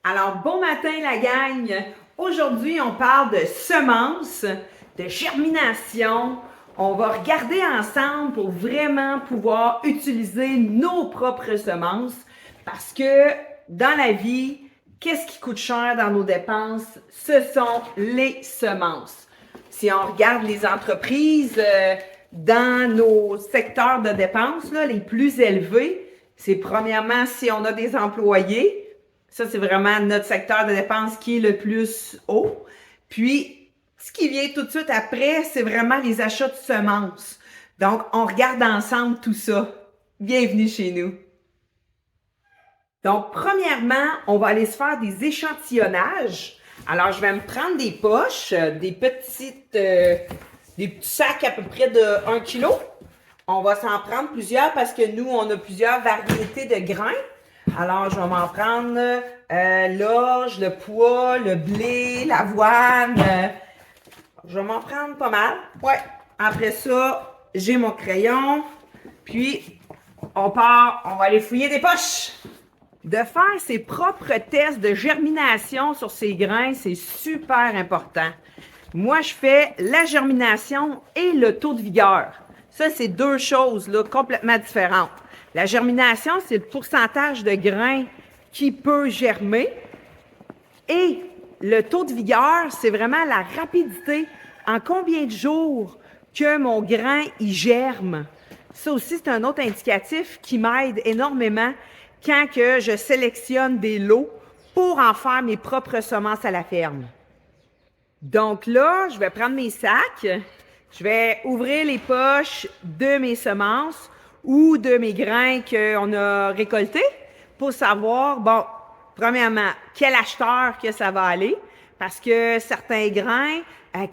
Alors, bon matin la gang! Aujourd'hui, on parle de semences, de germination. On va regarder ensemble pour vraiment pouvoir utiliser nos propres semences parce que dans la vie, qu'est-ce qui coûte cher dans nos dépenses? Ce sont les semences. Si on regarde les entreprises dans nos secteurs de dépenses là, les plus élevés, c'est premièrement si on a des employés. Ça, c'est vraiment notre secteur de dépenses qui est le plus haut. Puis, ce qui vient tout de suite après, c'est vraiment les achats de semences. Donc, on regarde ensemble tout ça. Bienvenue chez nous. Donc, premièrement, on va aller se faire des échantillonnages. Alors, je vais me prendre des poches, des petits sacs à peu près de 1 kg. On va s'en prendre plusieurs parce que nous, on a plusieurs variétés de grains. Alors, je vais m'en prendre l'orge, le pois, le blé, l'avoine. Je vais m'en prendre pas mal. Ouais. Après ça, j'ai mon crayon. Puis, on part, on va aller fouiller des poches. De faire ses propres tests de germination sur ces grains, c'est super important. Moi, je fais la germination et le taux de vigueur. Ça, c'est deux choses là, complètement différentes. La germination, c'est le pourcentage de grains qui peut germer. Et le taux de vigueur, c'est vraiment la rapidité en combien de jours que mon grain y germe. Ça aussi, c'est un autre indicatif qui m'aide énormément quand que je sélectionne des lots pour en faire mes propres semences à la ferme. Donc là, je vais prendre mes sacs, je vais ouvrir les poches de mes semences ou de mes grains qu'on a récoltés pour savoir, bon, premièrement, quel acheteur que ça va aller, parce que certains grains,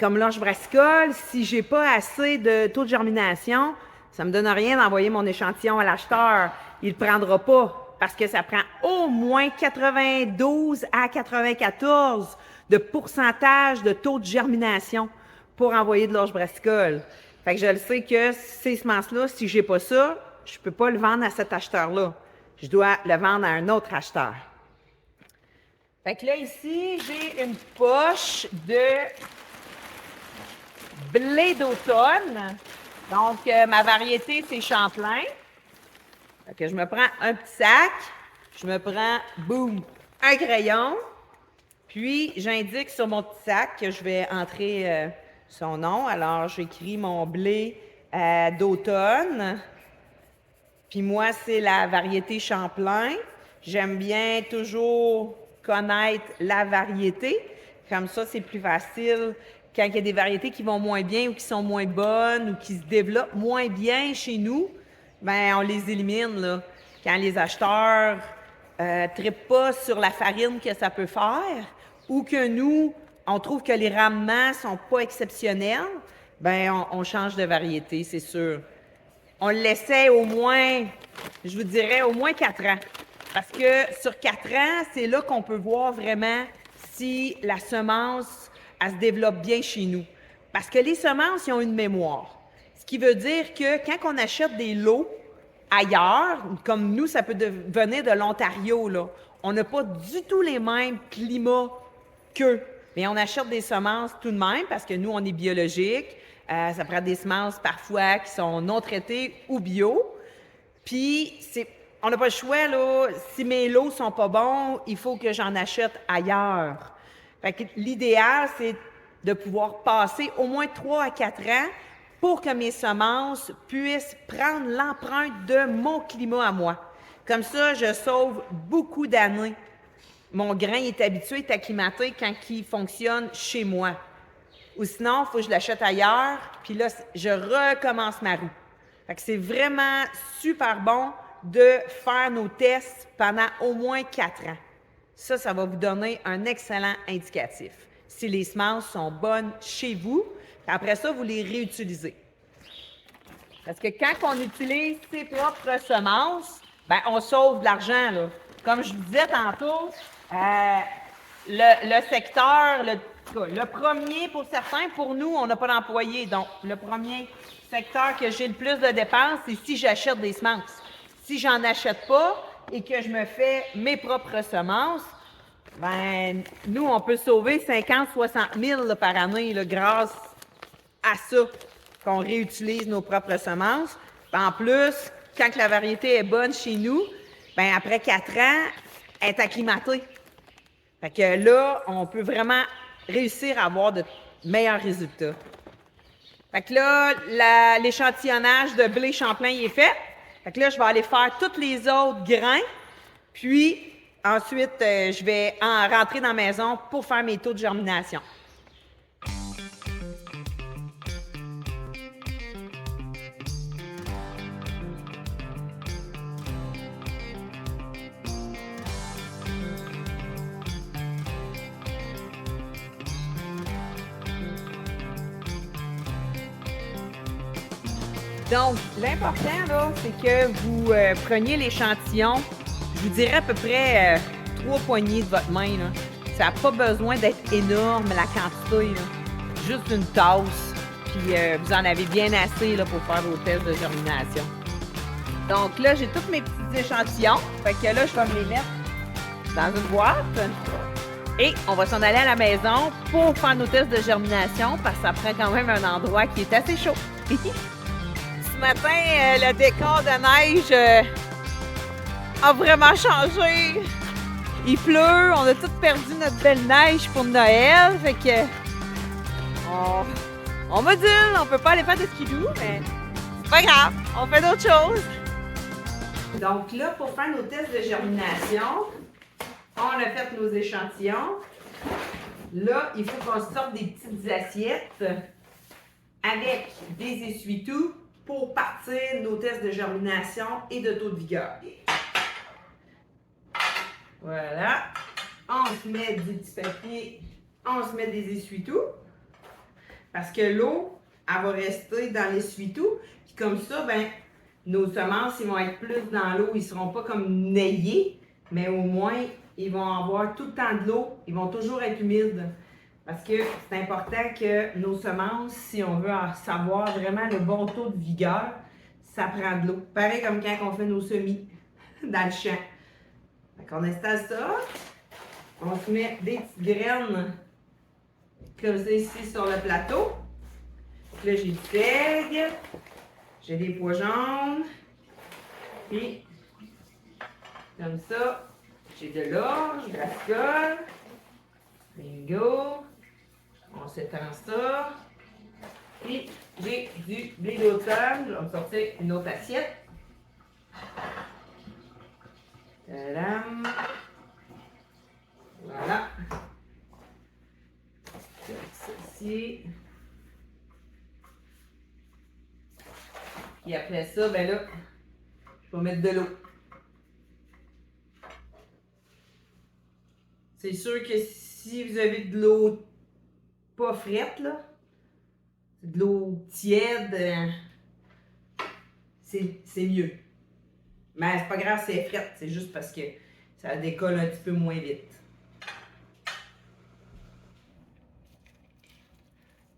comme l'orge brassicole, si j'ai pas assez de taux de germination, ça me donne rien d'envoyer mon échantillon à l'acheteur. Il le prendra pas parce que ça prend au moins 92 à 94 de pourcentage de taux de germination pour envoyer de l'orge brassicole. Fait que je le sais que ces semences-là, si j'ai pas ça, je peux pas le vendre à cet acheteur-là. Je dois le vendre à un autre acheteur. Fait que là, ici, j'ai une poche de blé d'automne. Donc, ma variété, c'est Champlain. Fait que je me prends un petit sac, je me prends, boum, un crayon, puis j'indique sur mon petit sac que je vais entrer son nom. Alors, j'écris mon blé d'automne. Puis moi, c'est la variété Champlain. J'aime bien toujours connaître la variété. Comme ça, c'est plus facile quand il y a des variétés qui vont moins bien ou qui sont moins bonnes ou qui se développent moins bien chez nous. Bien, on les élimine, là. Quand les acheteurs trippent pas sur la farine que ça peut faire ou que nous, on trouve que les rendements sont pas exceptionnels, bien, on change de variété, c'est sûr. On l'essaie au moins, je vous dirais, au moins 4 ans. Parce que sur 4 ans, c'est là qu'on peut voir vraiment si la semence, elle se développe bien chez nous. Parce que les semences, ils ont une mémoire. Ce qui veut dire que quand on achète des lots ailleurs, comme nous, ça peut venir de l'Ontario, là, on n'a pas du tout les mêmes climats qu'eux. Mais on achète des semences tout de même parce que nous, on est biologique. Ça prend des semences parfois qui sont non traitées ou bio. Puis, on n'a pas le choix, là. Si mes lots sont pas bons, il faut que j'en achète ailleurs. Fait que l'idéal, c'est de pouvoir passer au moins 3 à 4 ans pour que mes semences puissent prendre l'empreinte de mon climat à moi. Comme ça, je sauve beaucoup d'années. Mon grain est habitué, est acclimaté quand il fonctionne chez moi. Ou sinon, il faut que je l'achète ailleurs, puis là, je recommence ma roue. Fait que c'est vraiment super bon de faire nos tests pendant au moins 4 ans. Ça va vous donner un excellent indicatif. Si les semences sont bonnes chez vous, après ça, vous les réutilisez. Parce que quand on utilise ses propres semences, ben on sauve de l'argent, là. Comme je vous disais tantôt, le secteur, le premier pour certains, pour nous, on n'a pas d'employés. Donc, le premier secteur que j'ai le plus de dépenses, c'est si j'achète des semences. Si j'en achète pas et que je me fais mes propres semences, ben, nous, on peut sauver 50-60 000 là, par année là, grâce à ça, qu'on réutilise nos propres semences. Puis en plus, quand la variété est bonne chez nous, ben après 4 ans, elle est acclimatée. Fait que là, on peut vraiment réussir à avoir de meilleurs résultats. Fait que là, l'échantillonnage de blé Champlain est fait. Fait que là, je vais aller faire tous les autres grains. Puis, ensuite, je vais rentrer dans la maison pour faire mes taux de germination. Donc, l'important, là, c'est que vous preniez l'échantillon, je vous dirais à peu près 3 poignées de votre main. Là. Ça n'a pas besoin d'être énorme, la quantité. Là. Juste une tasse, puis vous en avez bien assez là, pour faire vos tests de germination. Donc là, j'ai tous mes petits échantillons. Fait que là, je vais me les mettre dans une boîte. Et on va s'en aller à la maison pour faire nos tests de germination parce que ça prend quand même un endroit qui est assez chaud. Ce matin, le décor de neige a vraiment changé. Il pleut, on a tous perdu notre belle neige pour Noël. Fait que on module, on peut pas aller faire de skidoo, mais c'est pas grave, on fait d'autres choses. Donc là, pour faire nos tests de germination, on a fait nos échantillons. Là, il faut qu'on sorte des petites assiettes avec des essuie-tout pour partir nos tests de germination et de taux de vigueur. Voilà. On se met des petits papiers, on se met des essuie-tout. Parce que l'eau, elle va rester dans l'essuie-tout. Puis comme ça, ben, nos semences, ils vont être plus dans l'eau. Ils ne seront pas comme naillés, mais au moins, ils vont avoir tout le temps de l'eau. Ils vont toujours être humides. Parce que c'est important que nos semences, si on veut savoir vraiment le bon taux de vigueur, ça prend de l'eau. Pareil comme quand on fait nos semis dans le champ. Fait qu'on installe ça. On se met des petites graines comme ça ici sur le plateau. Là, j'ai du seigle, j'ai des pois jaunes, puis comme ça, j'ai de l'orge, brassicole, bingo, on s'étend ça, puis j'ai du blé d'automne, je vais me sortir une autre assiette. Tadam! Voilà. Ceci. Et après ça, ben là, je vais mettre de l'eau. C'est sûr que si vous avez de l'eau pas frette, là, de l'eau tiède, c'est mieux. Mais c'est pas grave, c'est frette, c'est juste parce que ça décolle un petit peu moins vite.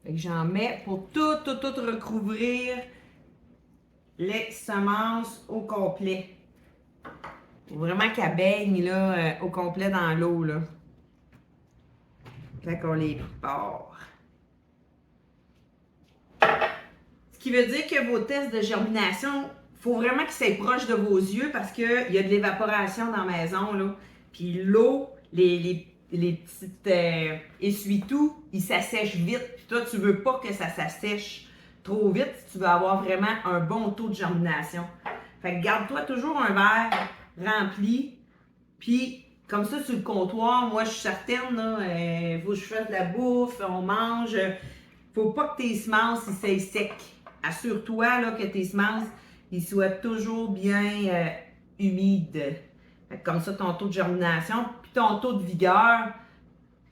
Fait que j'en mets pour tout recouvrir les semences au complet. Faut vraiment qu'elles baignent là, au complet dans l'eau. Là. Quand on les part. Ce qui veut dire que vos tests de germination, il faut vraiment qu'ils soient proches de vos yeux parce qu'il y a de l'évaporation dans la maison. Là. Puis l'eau, les petites essuie-tout, ils s'assèchent vite. Puis toi, tu veux pas que ça s'assèche trop vite si tu veux avoir vraiment un bon taux de germination. Fait que garde-toi toujours un verre rempli. Puis, comme ça, sur le comptoir, moi, je suis certaine, là, faut que je fasse de la bouffe, on mange. Faut pas que tes semences, ils soient secs. Assure-toi là, que tes semences, ils soient toujours bien humides. Fait que comme ça, ton taux de germination, puis ton taux de vigueur,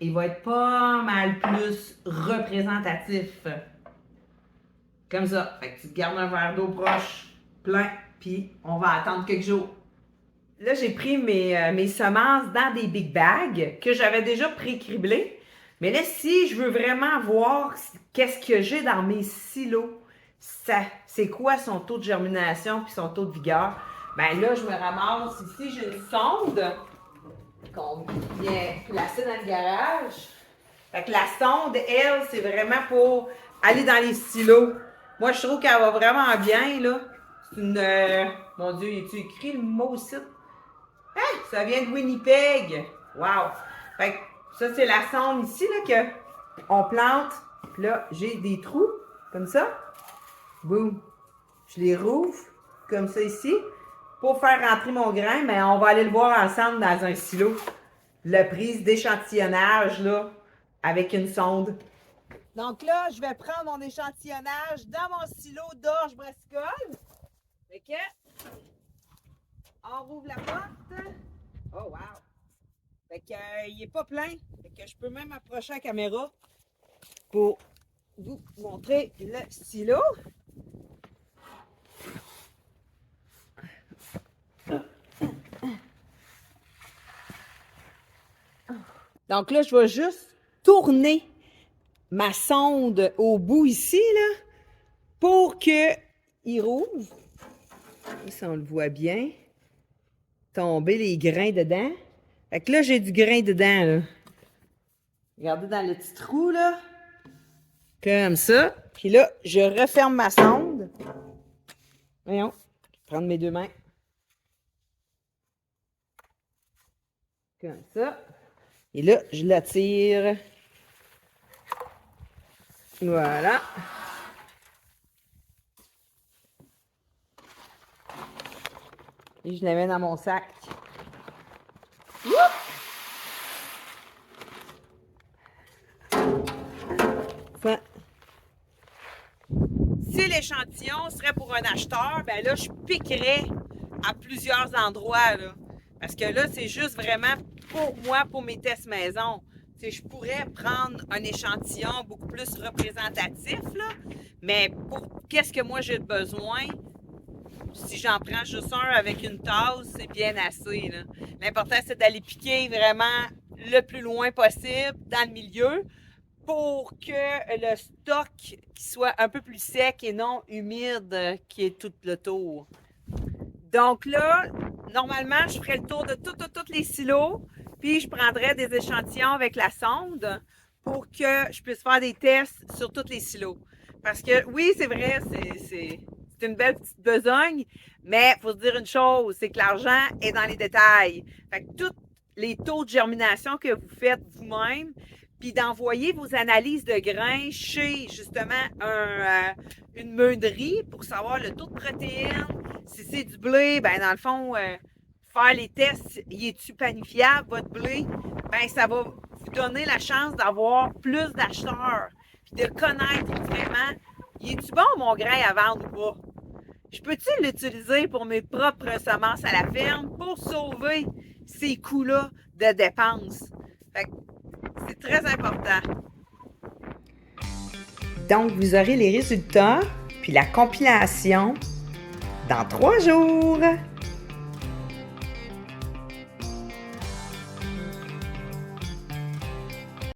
il va être pas mal plus représentatif. Comme ça. Fait que tu te gardes un verre d'eau proche, plein, puis on va attendre quelques jours. Là, j'ai pris mes semences dans des big bags que j'avais déjà pré-criblées. Mais là, si je veux vraiment voir qu'est-ce que j'ai dans mes silos, c'est quoi son taux de germination puis son taux de vigueur, ben là, je me ramasse ici, j'ai une sonde. qu'on vient placer dans le garage. Fait que la sonde, elle, c'est vraiment pour aller dans les silos. Moi, je trouve qu'elle va vraiment bien, là. C'est une... mon Dieu, y a-tu écrit le mot site? Ah, ça vient de Winnipeg. Wow! Fait que ça, c'est la sonde ici, là, qu'on plante. Puis là, j'ai des trous, comme ça. Boum! Je les rouvre, comme ça ici, pour faire rentrer mon grain. Mais on va aller le voir ensemble dans un silo. La prise d'échantillonnage, là, avec une sonde. Donc là, je vais prendre mon échantillonnage dans mon silo d'orge brassicole. Fait que, on rouvre la porte. Oh, wow! Fait que, il n'est pas plein. Fait que je peux même approcher la caméra pour vous montrer le silo. Donc là, je vais juste tourner ma sonde au bout ici, là, pour qu'il rouvre. Ça, on le voit bien. Tomber les grains dedans. Fait que là, j'ai du grain dedans, là. Regardez dans le petit trou, là. Comme ça. Puis là, je referme ma sonde. Voyons. Je vais prendre mes deux mains. Comme ça. Et là, je la tire. Voilà. Et je la mets dans mon sac. Ça. Si l'échantillon serait pour un acheteur, ben là, je piquerais à plusieurs endroits, là. Parce que là, c'est juste vraiment pour moi, pour mes tests maison. T'sais, je pourrais prendre un échantillon beaucoup plus représentatif, là, mais pour qu'est-ce que moi j'ai besoin, si j'en prends juste un avec une tasse, c'est bien assez. L'important, c'est d'aller piquer vraiment le plus loin possible dans le milieu pour que le stock soit un peu plus sec et non humide qui est tout le tour. Donc là, normalement, je ferais le tour de tous les silos, puis je prendrais des échantillons avec la sonde pour que je puisse faire des tests sur tous les silos. Parce que oui, c'est vrai, c'est une belle petite besogne, mais il faut se dire une chose, c'est que l'argent est dans les détails. Fait que tous les taux de germination que vous faites vous-même, puis d'envoyer vos analyses de grains chez, justement, une meunerie pour savoir le taux de protéines. Si c'est du blé, ben dans le fond, faire les tests, y est-tu panifiable, votre blé? Ben ça va vous donner la chance d'avoir plus d'acheteurs, puis de connaître vraiment, y est-tu bon mon grain à vendre ou pas? Je peux-tu l'utiliser pour mes propres semences à la ferme pour sauver ces coûts-là de dépenses? Fait que c'est très important. Donc, vous aurez les résultats, puis la compilation dans 3 jours.